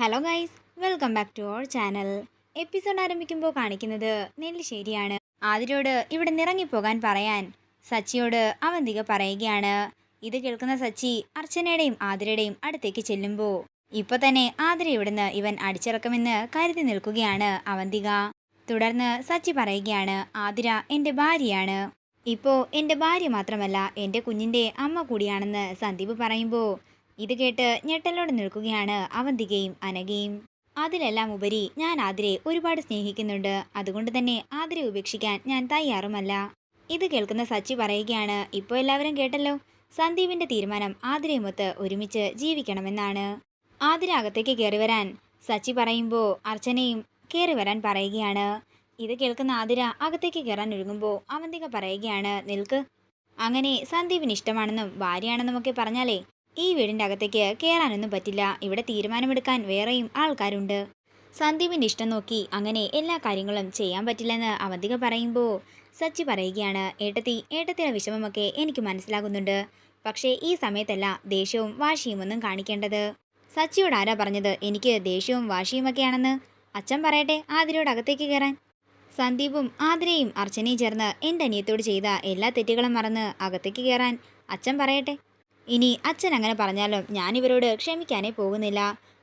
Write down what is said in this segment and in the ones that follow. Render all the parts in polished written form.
Hello guys, welcome back to our channel. Episode ആരംഭിക്കുമ്പോൾ കാണിക്കുന്നത് നെല്ലിശ്ശേരിയാണ്. ആതിരയോട് ഇവിടെ നിറങ്ങിപ്പോകാൻ പറയാൻ സച്ചിയോട് അവന്തിക പറയുകയാണ്. ഇത് കേൾക്കുന്ന സച്ചി അർച്ചനയുടെയും ആതിരയുടെയും അടുത്തേക്ക് ചെല്ലുമ്പോൾ ഇപ്പൊ തന്നെ ആതിര ഇവിടുന്ന് ഇവൻ അടിച്ചിറക്കുമെന്ന് കരുതി നിൽക്കുകയാണ് അവന്തിക. തുടർന്ന് സച്ചി പറയുകയാണ്, ആതിര എൻ്റെ ഭാര്യയാണ്. ഇപ്പോ എൻ്റെ ഭാര്യ മാത്രമല്ല എൻ്റെ കുഞ്ഞിൻ്റെ അമ്മ കൂടിയാണെന്ന് സന്ദീപ് പറയുമ്പോൾ ഇത് കേട്ട് ഞെട്ടലോടെ നിൽക്കുകയാണ് അവന്തികയും അനഘയും. അതിലെല്ലാം ഉപരി ഞാൻ ആതിരയെ ഒരുപാട് സ്നേഹിക്കുന്നുണ്ട്. അതുകൊണ്ട് തന്നെ ആതിരയെ ഉപേക്ഷിക്കാൻ ഞാൻ തയ്യാറുമല്ല. ഇത് കേൾക്കുന്ന സച്ചി പറയുകയാണ്, ഇപ്പോൾ എല്ലാവരും കേട്ടല്ലോ, സന്ദീപിന്റെ തീരുമാനം ആതിരയുമൊത്ത് ഒരുമിച്ച് ജീവിക്കണമെന്നാണ്. ആതിര അകത്തേക്ക് കയറി വരാൻ സച്ചി പറയുമ്പോൾ അർച്ചനയും കയറി വരാൻ പറയുകയാണ്. ഇത് കേൾക്കുന്ന ആതിര അകത്തേക്ക് കയറാൻ ഒരുങ്ങുമ്പോൾ അവന്തിക പറയുകയാണ്, നിൽക്ക്. അങ്ങനെ സന്ദീപിന് ഇഷ്ടമാണെന്നും ഭാര്യയാണെന്നും ഒക്കെ പറഞ്ഞാലേ ഈ വീടിൻ്റെ അകത്തേക്ക് കയറാനൊന്നും പറ്റില്ല. ഇവിടെ തീരുമാനമെടുക്കാൻ വേറെയും ആൾക്കാരുണ്ട്. സന്ദീപിൻ്റെ ഇഷ്ടം നോക്കി അങ്ങനെ എല്ലാ കാര്യങ്ങളും ചെയ്യാൻ പറ്റില്ലെന്ന് അവന്തിക പറയുമ്പോൾ സച്ചി പറയുകയാണ്, ഏട്ടത്തിയുടെ വിഷമമൊക്കെ എനിക്ക് മനസ്സിലാകുന്നുണ്ട്. പക്ഷേ ഈ സമയത്തല്ല ദേഷ്യവും വാശിയും ഒന്നും കാണിക്കേണ്ടത്. സച്ചിയോട് ആരാ പറഞ്ഞത് എനിക്ക് ദേഷ്യവും വാശിയുമൊക്കെയാണെന്ന്? അച്ഛൻ പറയട്ടെ ആതിരയോട് അകത്തേക്ക് കയറാൻ. സന്ദീപും ആതിരയും അർച്ചനയും ചേർന്ന് എൻ്റെ അനിയത്തോട് ചെയ്ത എല്ലാ തെറ്റുകളും മറന്ന് അകത്തേക്ക് കയറാൻ അച്ഛൻ പറയട്ടെ. ഇനി അച്ഛൻ അങ്ങനെ പറഞ്ഞാലും ഞാൻ ഇവരോട് ക്ഷമിക്കാനേ പോകുന്നില്ല.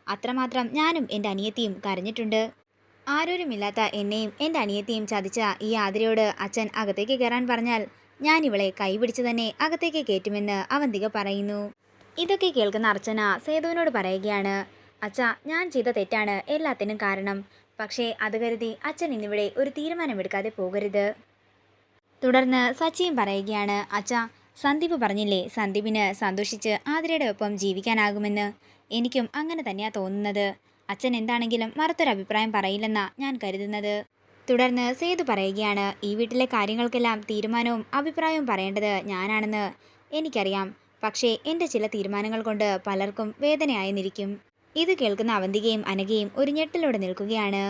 അത്രമാത്രം ഞാനും എൻ്റെ അനിയത്തിയും കരഞ്ഞിട്ടുണ്ട്. ആരോരുമില്ലാത്ത എന്നെയും എൻ്റെ അനിയത്തിയും ചതിച്ച ഈ ആതിരയോട് അച്ഛൻ അകത്തേക്ക് കയറാൻ പറഞ്ഞാൽ ഞാൻ ഇവളെ കൈപിടിച്ച് തന്നെ അകത്തേക്ക് കയറ്റുമെന്ന് അവന്തിക പറയുന്നു. ഇതൊക്കെ കേൾക്കുന്ന അർച്ചന സേതുവിനോട് പറയുകയാണ്, അച്ഛാ, ഞാൻ ചെയ്ത തെറ്റാണ് എല്ലാത്തിനും കാരണം. പക്ഷേ അത് കരുതി അച്ഛൻ ഇന്നിവിടെ ഒരു തീരുമാനമെടുക്കാതെ പോകരുത്. തുടർന്ന് സച്ചിയും പറയുകയാണ്, അച്ഛാ, സന്ദീപ് പറഞ്ഞില്ലേ സന്ദീപിന് സന്തോഷിച്ച് ആതിരയുടെ ഒപ്പം ജീവിക്കാനാകുമെന്ന്. എനിക്കും അങ്ങനെ തന്നെയാ തോന്നുന്നത്. അച്ഛൻ എന്താണെങ്കിലും മറുത്തൊരഭിപ്രായം പറയില്ലെന്നാ ഞാൻ കരുതുന്നത്. തുടർന്ന് സേതു പറയുകയാണ്, ഈ വീട്ടിലെ കാര്യങ്ങൾക്കെല്ലാം തീരുമാനവും അഭിപ്രായവും പറയേണ്ടത് ഞാനാണെന്ന് എനിക്കറിയാം. പക്ഷേ എൻ്റെ ചില തീരുമാനങ്ങൾ കൊണ്ട് പലർക്കും വേദനയായെന്നിരിക്കും. ഇത് കേൾക്കുന്ന അവന്തികയും അനഘയും ഒരു ഞെട്ടലോടെ നിൽക്കുകയാണ്.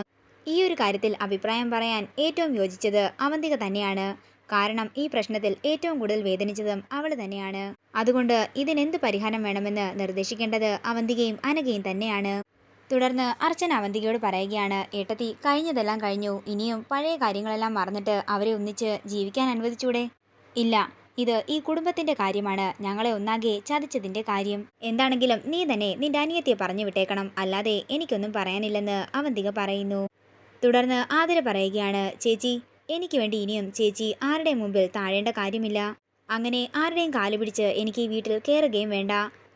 ഈ ഒരു കാര്യത്തിൽ അഭിപ്രായം പറയാൻ ഏറ്റവും യോജിച്ചത് അവന്തിക തന്നെയാണ്. കാരണം ഈ പ്രശ്നത്തിൽ ഏറ്റവും കൂടുതൽ വേദനിച്ചതും അവൾ തന്നെയാണ്. അതുകൊണ്ട് ഇതിനെന്ത് പരിഹാരം വേണമെന്ന് നിർദ്ദേശിക്കേണ്ടത് അവന്തികയും അനഘയും തന്നെയാണ്. തുടർന്ന് അർച്ചന അവന്തികയോട് പറയുകയാണ്, ഏട്ടത്തി, കഴിഞ്ഞതെല്ലാം കഴിഞ്ഞു. ഇനിയും പഴയ കാര്യങ്ങളെല്ലാം മറന്നിട്ട് അവരെ ഒന്നിച്ച് ജീവിക്കാൻ അനുവദിച്ചൂടെ? ഇല്ല, ഇത് ഈ കുടുംബത്തിന്റെ കാര്യമാണ്. ഞങ്ങളെ ഒന്നാകെ ചതിച്ചതിന്റെ കാര്യം. എന്താണെങ്കിലും നീ തന്നെ നിന്റെ അനിയത്തിയെ പറഞ്ഞു വിട്ടേക്കണം. അല്ലാതെ എനിക്കൊന്നും പറയാനില്ലെന്ന് അവന്തിക പറയുന്നു. തുടർന്ന് ആതിര പറയുകയാണ്, ചേച്ചി, എനിക്ക് വേണ്ടി ഇനിയും ചേച്ചി ആരുടെയും മുമ്പിൽ താഴേണ്ട കാര്യമില്ല. അങ്ങനെ ആരുടെയും കാല് പിടിച്ച് എനിക്ക് ഈ വീട്ടിൽ കയറുകയും വേണ്ട.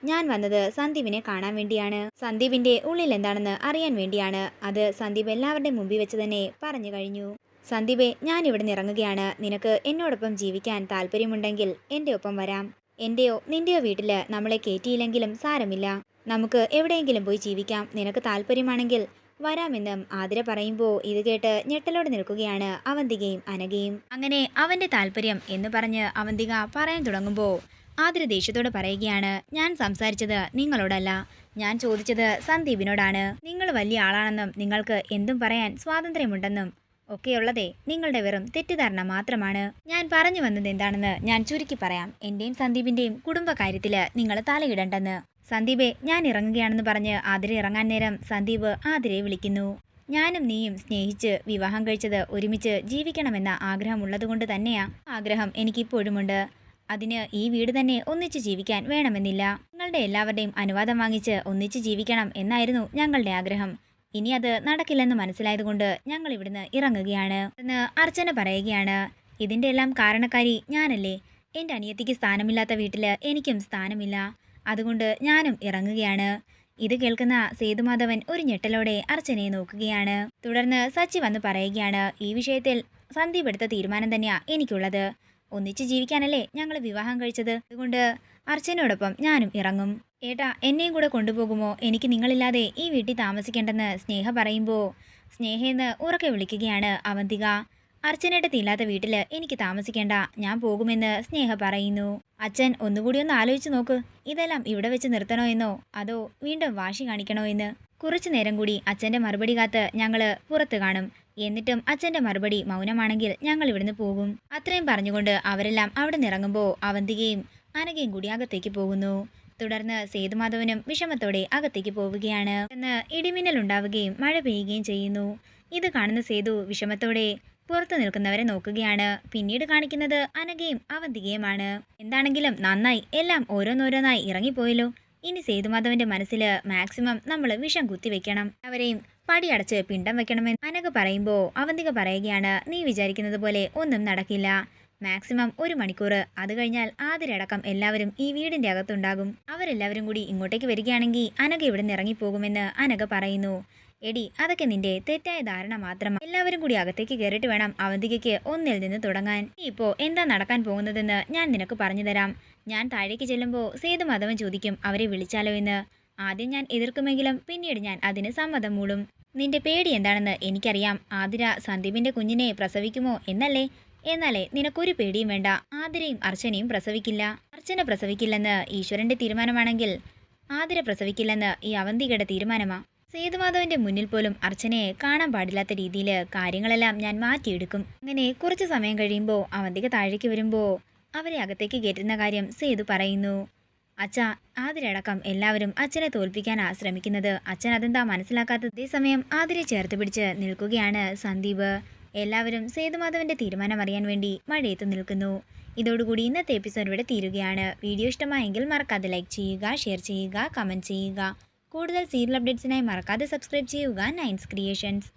ഞാൻ വന്നത് സന്ദീപിനെ കാണാൻ വേണ്ടിയാണ്. സന്ദീപിന്റെ ഉള്ളിൽ എന്താണെന്ന് അറിയാൻ വേണ്ടിയാണ്. അത് സന്ദീപ് എല്ലാവരുടെയും മുമ്പിൽ വെച്ച് തന്നെ പറഞ്ഞു കഴിഞ്ഞു. സന്ദീപെ, ഞാൻ ഇവിടെ നിന്ന് ഇറങ്ങുകയാണ്. നിനക്ക് എന്നോടൊപ്പം ജീവിക്കാൻ താല്പര്യമുണ്ടെങ്കിൽ എൻ്റെ ഒപ്പം വരാം. എൻ്റെയോ നിന്റെയോ വീട്ടിൽ നമ്മളെ കയറ്റിയില്ലെങ്കിലും സാരമില്ല. നമുക്ക് എവിടെയെങ്കിലും പോയി ജീവിക്കാം. നിനക്ക് താല്പര്യമാണെങ്കിൽ വരാമെന്നും ആതിര പറയുമ്പോൾ ഇത് കേട്ട് ഞെട്ടലോടെ നിൽക്കുകയാണ് അവന്തികയും അനഘയും. അങ്ങനെ അവന്റെ താല്പര്യം എന്ന് പറഞ്ഞ് അവന്തിക പറയാൻ തുടങ്ങുമ്പോൾ ആതിര ദേഷ്യത്തോട് പറയുകയാണ്, ഞാൻ സംസാരിച്ചത് നിങ്ങളോടല്ല, ഞാൻ ചോദിച്ചത് സന്ദീപിനോടാണ്. നിങ്ങൾ വലിയ ആളാണെന്നും നിങ്ങൾക്ക് എന്തും പറയാൻ സ്വാതന്ത്ര്യമുണ്ടെന്നും ഒക്കെയുള്ളതേ നിങ്ങളുടെ വെറും തെറ്റിദ്ധാരണ മാത്രമാണ്. ഞാൻ പറഞ്ഞു വന്നത് എന്താണെന്ന് ഞാൻ ചുരുക്കി പറയാം. എന്റെയും സന്ദീപിന്റെയും കുടുംബകാര്യത്തില് നിങ്ങൾ തലയിടണ്ടെന്ന്. സന്ദീപെ, ഞാൻ ഇറങ്ങുകയാണെന്ന് പറഞ്ഞ് ആതിര ഇറങ്ങാൻ നേരം സന്ദീപ് ആതിരയെ വിളിക്കുന്നു. ഞാനും നീയും സ്നേഹിച്ച് വിവാഹം കഴിച്ചത് ഒരുമിച്ച് ജീവിക്കണമെന്ന ആഗ്രഹമുള്ളതുകൊണ്ട് തന്നെയാ. ആഗ്രഹം എനിക്കിപ്പോഴുമുണ്ട്. അതിന് ഈ വീട് തന്നെ ഒന്നിച്ച് ജീവിക്കാൻ വേണമെന്നില്ല. നിങ്ങളുടെ എല്ലാവരുടെയും അനുവാദം വാങ്ങിച്ച് ഒന്നിച്ച് ജീവിക്കണം എന്നായിരുന്നു ഞങ്ങളുടെ ആഗ്രഹം. ഇനി അത് നടക്കില്ലെന്ന് മനസ്സിലായതുകൊണ്ട് ഞങ്ങൾ ഇവിടുന്ന് ഇറങ്ങുകയാണ് എന്ന് അർച്ചന പറയുകയാണ്. ഇതിൻ്റെ എല്ലാം കാരണക്കാരി ഞാനല്ലേ. എൻ്റെ അനിയത്തിക്ക് സ്ഥാനമില്ലാത്ത വീട്ടില് എനിക്കും സ്ഥാനമില്ല. അതുകൊണ്ട് ഞാനും ഇറങ്ങുകയാണ്. ഇത് കേൾക്കുന്ന സേതുമാധവൻ ഒരു ഞെട്ടലോടെ അർച്ചനയെ നോക്കുകയാണ്. തുടർന്ന് സച്ചി വന്ന് പറയുകയാണ്, ഈ വിഷയത്തിൽ സന്ദീപ് എടുത്ത തീരുമാനം തന്നെയാ എനിക്കുള്ളത്. ഒന്നിച്ച് ജീവിക്കാനല്ലേ ഞങ്ങൾ വിവാഹം കഴിച്ചത്. അതുകൊണ്ട് അർച്ചനയോടൊപ്പം ഞാനും ഇറങ്ങും. ഏട്ടാ, എന്നെയും കൂടെ കൊണ്ടുപോകുമോ? എനിക്ക് നിങ്ങളില്ലാതെ ഈ വീട്ടിൽ താമസിക്കേണ്ടെന്ന് സ്നേഹ പറയുമ്പോൾ സ്നേഹയെന്ന് ഉറക്കെ വിളിക്കുകയാണ് അവന്തിക. അർച്ചനയുടെ ഇല്ലാത്ത വീട്ടില് എനിക്ക് താമസിക്കേണ്ട, ഞാൻ പോകുമെന്ന് സ്നേഹ പറയുന്നു. അച്ഛൻ ഒന്നുകൂടി ഒന്ന് ആലോചിച്ച് നോക്ക്. ഇതെല്ലാം ഇവിടെ വെച്ച് നിർത്തണോ എന്നോ അതോ വീണ്ടും വാശി കാണിക്കണോ എന്ന്. കുറച്ചു നേരം കൂടി അച്ഛൻ്റെ മറുപടി കാത്ത് ഞങ്ങൾ പുറത്ത് കാണും. എന്നിട്ടും അച്ഛൻ്റെ മറുപടി മൗനമാണെങ്കിൽ ഞങ്ങൾ ഇവിടുന്ന് പോകും. അത്രയും പറഞ്ഞുകൊണ്ട് അവരെല്ലാം അവിടെ നിറങ്ങുമ്പോൾ അവന്തികയും അനഘയും കൂടി അകത്തേക്ക് പോകുന്നു. തുടർന്ന് സേതുമാധവനും വിഷമത്തോടെ അകത്തേക്ക് പോവുകയാണ്. എന്ന് ഇടിമിന്നൽ ഉണ്ടാവുകയും മഴ പെയ്യുകയും ചെയ്യുന്നു. ഇത് കാണുന്ന സേതു വിഷമത്തോടെ പുറത്തു നിൽക്കുന്നവരെ നോക്കുകയാണ്. പിന്നീട് കാണിക്കുന്നത് അനഘയും അവന്തികയുമാണ്. എന്താണെങ്കിലും നന്നായി, എല്ലാം ഓരോന്നോരോന്നായി ഇറങ്ങിപ്പോയല്ലോ. ഇനി സേതുമാധവന്റെ മനസ്സിൽ മാക്സിമം നമ്മൾ വിഷം കുത്തിവെക്കണം, അവരെയും പടിയടച്ച് പിണ്ടം വെക്കണമെന്ന് അനഘ പറയുമ്പോൾ അവന്തിക പറയുകയാണ്, നീ വിചാരിക്കുന്നത് പോലെ ഒന്നും നടക്കില്ല. മാക്സിമം 1 മണിക്കൂർ, അത് കഴിഞ്ഞാൽ ആതിരടക്കം എല്ലാവരും ഈ വീടിന്റെ അകത്തുണ്ടാകും. അവരെല്ലാവരും കൂടി ഇങ്ങോട്ടേക്ക് വരികയാണെങ്കിൽ അനഘ ഇവിടെ നിന്ന് ഇറങ്ങിപ്പോകുമെന്ന് അനഘ പറയുന്നു. എടി, അതൊക്കെ നിന്റെ തെറ്റായ ധാരണ മാത്രമാണ്. എല്ലാവരും കൂടി അകത്തേക്ക് കയറിയിട്ട് വേണം അവന്തികയ്ക്ക് ഒന്നിൽ നിന്ന് തുടങ്ങാൻ. ഇപ്പോ എന്താ നടക്കാൻ പോകുന്നതെന്ന് ഞാൻ നിനക്ക് പറഞ്ഞു തരാം. ഞാൻ താഴേക്ക് ചെല്ലുമ്പോൾ സേതുമാധവൻ ചോദിക്കും അവരെ വിളിച്ചാലോ എന്ന്. ആദ്യം ഞാൻ എതിർക്കുമെങ്കിലും പിന്നീട് ഞാൻ അതിന് സമ്മതം മൂളും. നിന്റെ പേടി എന്താണെന്ന് എനിക്കറിയാം. ആതിര സന്ദീപിന്റെ കുഞ്ഞിനെ പ്രസവിക്കുമോ എന്നല്ലേ? എന്നാലേ നിനക്കൊരു പേടിയും വേണ്ട. ആതിരയും അർച്ചനയും പ്രസവിക്കില്ല. അർച്ചന പ്രസവിക്കില്ലെന്ന് ഈശ്വരന്റെ തീരുമാനമാണെങ്കിൽ ആതിര പ്രസവിക്കില്ലെന്ന് ഈ അവന്തികയുടെ തീരുമാനമാ. സേതുമാധവന്റെ മുന്നിൽ പോലും അർച്ചനയെ കാണാൻ പാടില്ലാത്ത രീതിയിൽ കാര്യങ്ങളെല്ലാം ഞാൻ മാറ്റിയെടുക്കും. അങ്ങനെ കുറച്ച് സമയം കഴിയുമ്പോൾ അവന്തിക താഴേക്ക് വരുമ്പോൾ അവരെ അകത്തേക്ക് കയറ്റുന്ന കാര്യം സേതു പറയുന്നു. അച്ഛ, ആതിരടക്കം എല്ലാവരും അച്ഛനെ തോൽപ്പിക്കാനാ ശ്രമിക്കുന്നത്. അച്ഛൻ അതെന്താ മനസ്സിലാക്കാത്തത്? അതേസമയം ആതിരെ ചേർത്ത് പിടിച്ച് നിൽക്കുകയാണ് സന്ദീപ്. എല്ലാവരും സേതുമാധവന്റെ തീരുമാനം അറിയാൻ വേണ്ടി മഴയത്ത് നിൽക്കുന്നു. ഇതോടുകൂടി ഇന്നത്തെ എപ്പിസോഡ് ഇവിടെ തീരുകയാണ്. വീഡിയോ ഇഷ്ടമായെങ്കിൽ മറക്കാതെ ലൈക്ക് ചെയ്യുക, ഷെയർ ചെയ്യുക, കമൻറ്റ് ചെയ്യുക. കൂടുതൽ സീരിയൽ അപ്ഡേറ്റ്സിനായി മറക്കാതെ സബ്സ്ക്രൈബ് ചെയ്യുക നയൻസ് ക്രിയേഷൻസ്.